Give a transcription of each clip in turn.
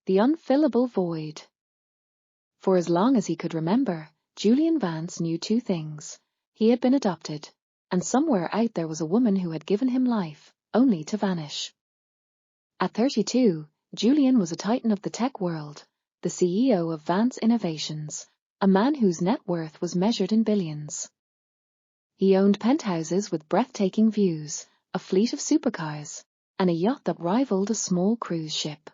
The unfillable void. For as long as he could remember, Julian Vance knew two things. He had been adopted, and somewhere out there was a woman who had given him life, only to vanish. At 32, Julian was a titan of the tech world, the CEO of Vance Innovations, a man whose net worth was measured in billions. He owned penthouses with breathtaking views, a fleet of supercars, and a yacht that rivaled a small cruise ship.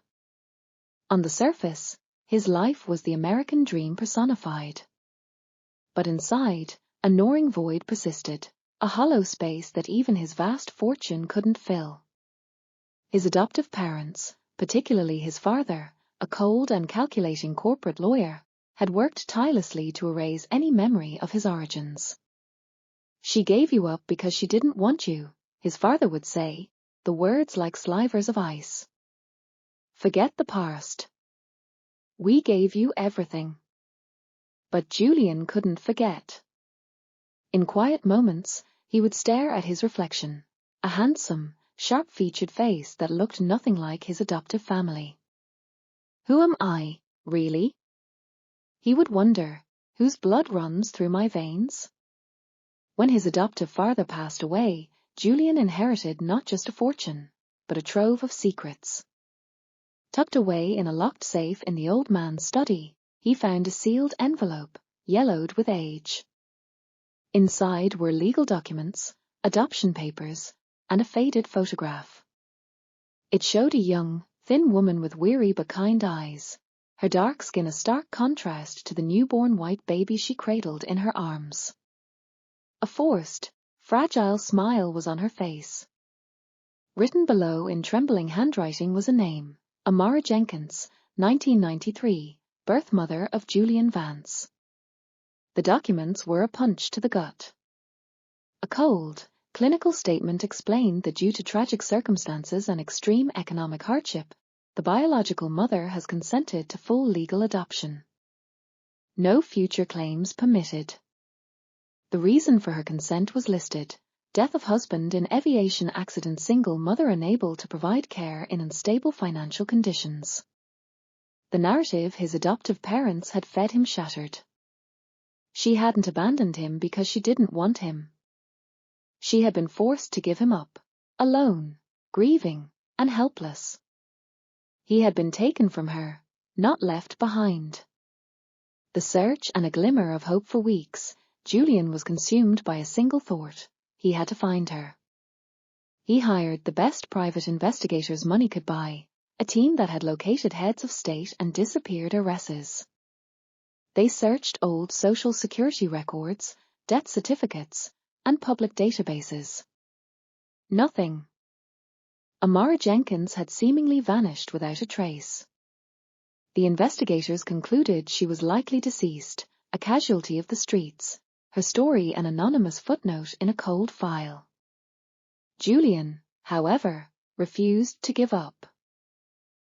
On the surface, his life was the American dream personified. But inside, a gnawing void persisted, a hollow space that even his vast fortune couldn't fill. His adoptive parents, particularly his father, a cold and calculating corporate lawyer, had worked tirelessly to erase any memory of his origins. "She gave you up because she didn't want you," his father would say, the words like slivers of ice. "Forget the past. We gave you everything." But Julian couldn't forget. In quiet moments, he would stare at his reflection, a handsome, sharp-featured face that looked nothing like his adoptive family. "Who am I, really?" He would wonder, "Whose blood runs through my veins?" When his adoptive father passed away, Julian inherited not just a fortune, but a trove of secrets. Tucked away in a locked safe in the old man's study, he found a sealed envelope, yellowed with age. Inside were legal documents, adoption papers, and a faded photograph. It showed a young, thin woman with weary but kind eyes, her dark skin a stark contrast to the newborn white baby she cradled in her arms. A forced, fragile smile was on her face. Written below in trembling handwriting was a name, Amara Jenkins, 1993, birth mother of Julian Vance. The documents were a punch to the gut. A cold, clinical statement explained that due to tragic circumstances and extreme economic hardship, the biological mother has consented to full legal adoption. No future claims permitted. The reason for her consent was listed: death of husband in aviation accident, single mother unable to provide care in unstable financial conditions. The narrative his adoptive parents had fed him shattered. She hadn't abandoned him because she didn't want him. She had been forced to give him up, alone, grieving, and helpless. He had been taken from her, not left behind. The search and a glimmer of hope for weeks, Julian was consumed by a single thought: he had to find her. He hired the best private investigators money could buy, a team that had located heads of state and disappeared heiresses. They searched old Social Security records, death certificates, and public databases. Nothing. Amara Jenkins had seemingly vanished without a trace. The investigators concluded she was likely deceased, a casualty of the streets, her story an anonymous footnote in a cold file. Julian, however, refused to give up.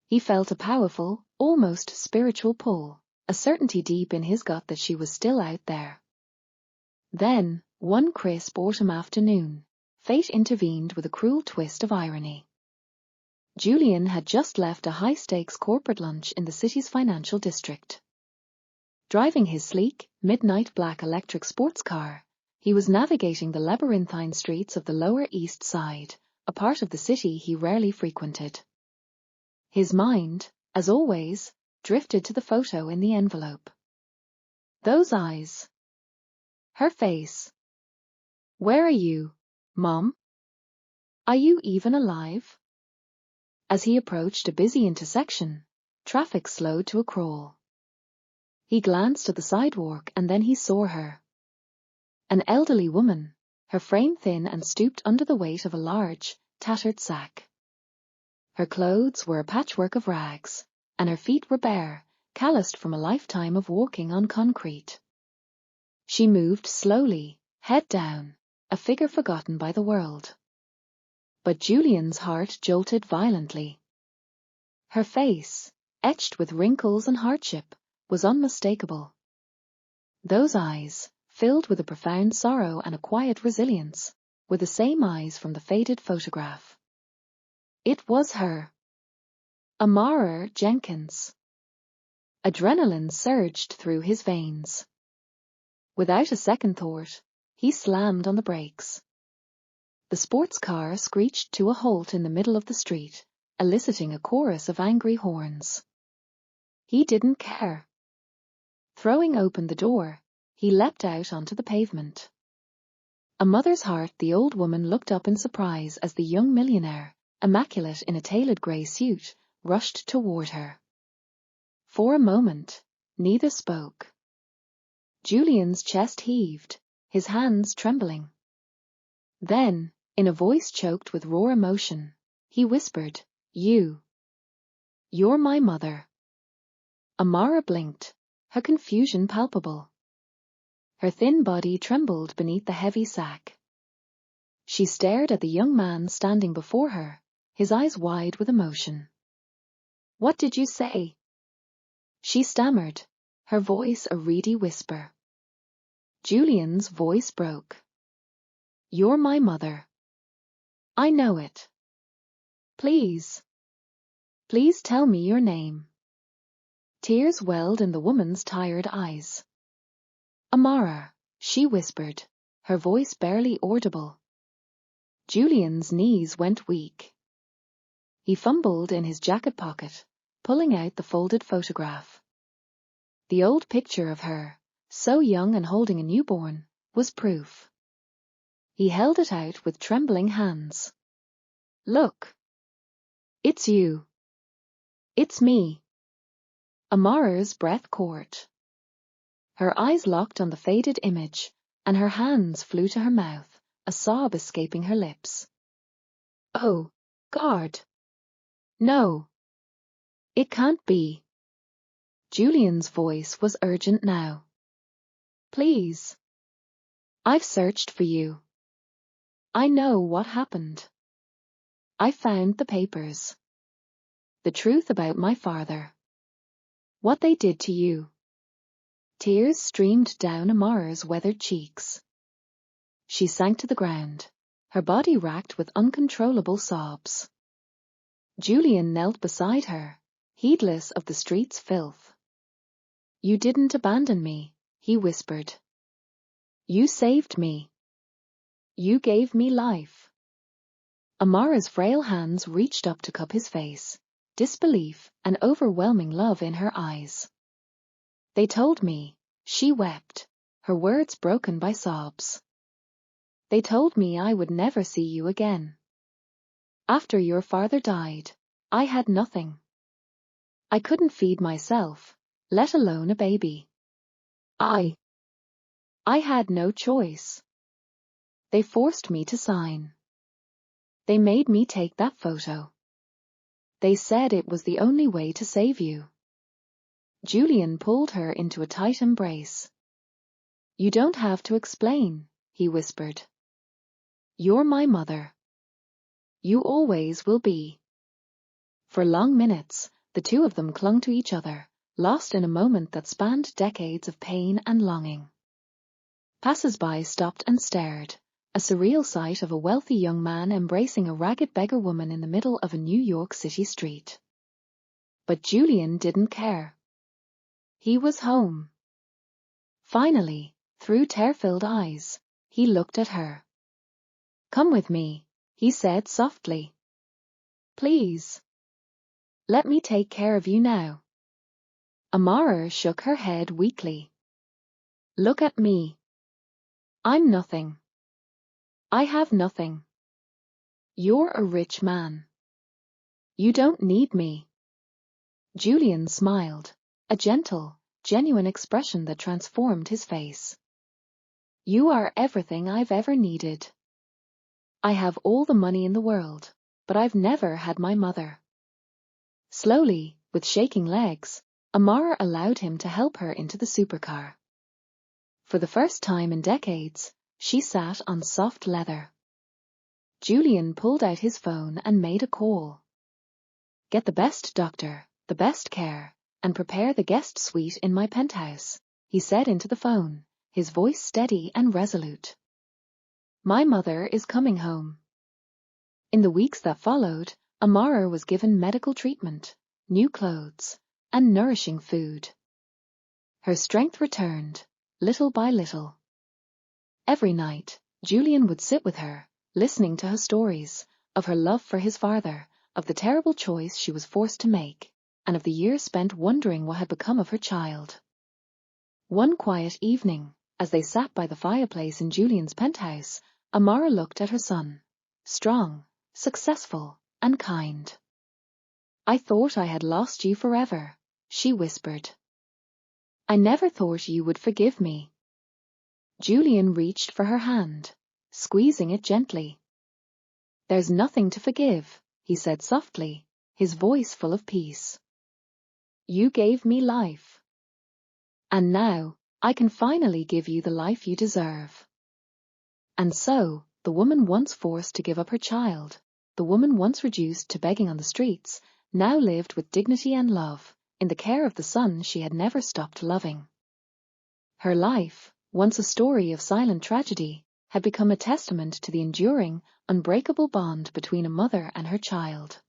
He felt a powerful, almost spiritual pull, a certainty deep in his gut that she was still out there. Then, one crisp autumn afternoon, fate intervened with a cruel twist of irony. Julian had just left a high-stakes corporate lunch in the city's financial district. Driving his sleek, midnight black electric sports car, he was navigating the labyrinthine streets of the Lower East Side, a part of the city he rarely frequented. His mind, as always, drifted to the photo in the envelope. Those eyes. Her face. "Where are you, Mom? Are you even alive?" As he approached a busy intersection, traffic slowed to a crawl. He glanced at the sidewalk and then he saw her. An elderly woman, her frame thin and stooped under the weight of a large, tattered sack. Her clothes were a patchwork of rags, and her feet were bare, calloused from a lifetime of walking on concrete. She moved slowly, head down, a figure forgotten by the world. But Julian's heart jolted violently. Her face, etched with wrinkles and hardship, was unmistakable. Those eyes, filled with a profound sorrow and a quiet resilience, were the same eyes from the faded photograph. It was her. Amara Jenkins. Adrenaline surged through his veins. Without a second thought, he slammed on the brakes. The sports car screeched to a halt in the middle of the street, eliciting a chorus of angry horns. He didn't care. Throwing open the door, he leapt out onto the pavement. A mother's heart, the old woman looked up in surprise as the young millionaire, immaculate in a tailored grey suit, rushed toward her. For a moment, neither spoke. Julian's chest heaved, his hands trembling. Then, in a voice choked with raw emotion, he whispered, "You're my mother." Amara blinked, her confusion palpable. Her thin body trembled beneath the heavy sack. She stared at the young man standing before her, his eyes wide with emotion. "What did you say?" She stammered, her voice a reedy whisper. Julian's voice broke. "You're my mother. I know it. Please tell me your name." Tears welled in the woman's tired eyes. "Amara," she whispered, her voice barely audible. Julian's knees went weak. He fumbled in his jacket pocket, pulling out the folded photograph. The old picture of her, so young and holding a newborn, was proof. He held it out with trembling hands. "Look. It's you. It's me." Amara's breath caught. Her eyes locked on the faded image, and her hands flew to her mouth, a sob escaping her lips. "Oh, God. No. It can't be." Julian's voice was urgent now. "Please. I've searched for you. I know what happened. I found the papers. The truth about my father. What they did to you." Tears streamed down Amara's weathered cheeks. She sank to the ground, her body racked with uncontrollable sobs. Julian knelt beside her, heedless of the street's filth. "You didn't abandon me," he whispered. "You saved me. You gave me life." Amara's frail hands reached up to cup his face, disbelief and overwhelming love in her eyes. "They told me," she wept, her words broken by sobs. "They told me I would never see you again. After your father died, I had nothing. I couldn't feed myself, let alone a baby. I had no choice. They forced me to sign. They made me take that photo. They said it was the only way to save you." Julian pulled her into a tight embrace. "You don't have to explain," he whispered. "You're my mother. You always will be." For long minutes, the two of them clung to each other, lost in a moment that spanned decades of pain and longing. Passers-by stopped and stared, a surreal sight of a wealthy young man embracing a ragged beggar woman in the middle of a New York City street. But Julian didn't care. He was home. Finally, through tear-filled eyes, he looked at her. "Come with me," he said softly. "Please. Let me take care of you now." Amara shook her head weakly. "Look at me. I'm nothing. I have nothing. You're a rich man. You don't need me." Julian smiled, a gentle, genuine expression that transformed his face. "You are everything I've ever needed. I have all the money in the world, but I've never had my mother." Slowly, with shaking legs, Amara allowed him to help her into the supercar. For the first time in decades, she sat on soft leather. Julian pulled out his phone and made a call. "Get the best doctor, the best care, and prepare the guest suite in my penthouse," he said into the phone, his voice steady and resolute. "My mother is coming home." In the weeks that followed, Amara was given medical treatment, new clothes, and nourishing food. Her strength returned, little by little. Every night, Julian would sit with her, listening to her stories, of her love for his father, of the terrible choice she was forced to make, and of the years spent wondering what had become of her child. One quiet evening, as they sat by the fireplace in Julian's penthouse, Amara looked at her son, strong, successful, and kind. "I thought I had lost you forever," she whispered. "I never thought you would forgive me." Julian reached for her hand, squeezing it gently. "There's nothing to forgive," he said softly, his voice full of peace. "You gave me life. And now, I can finally give you the life you deserve." And so, the woman once forced to give up her child, the woman once reduced to begging on the streets, now lived with dignity and love, in the care of the son she had never stopped loving. Her life, once a story of silent tragedy, had become a testament to the enduring, unbreakable bond between a mother and her child.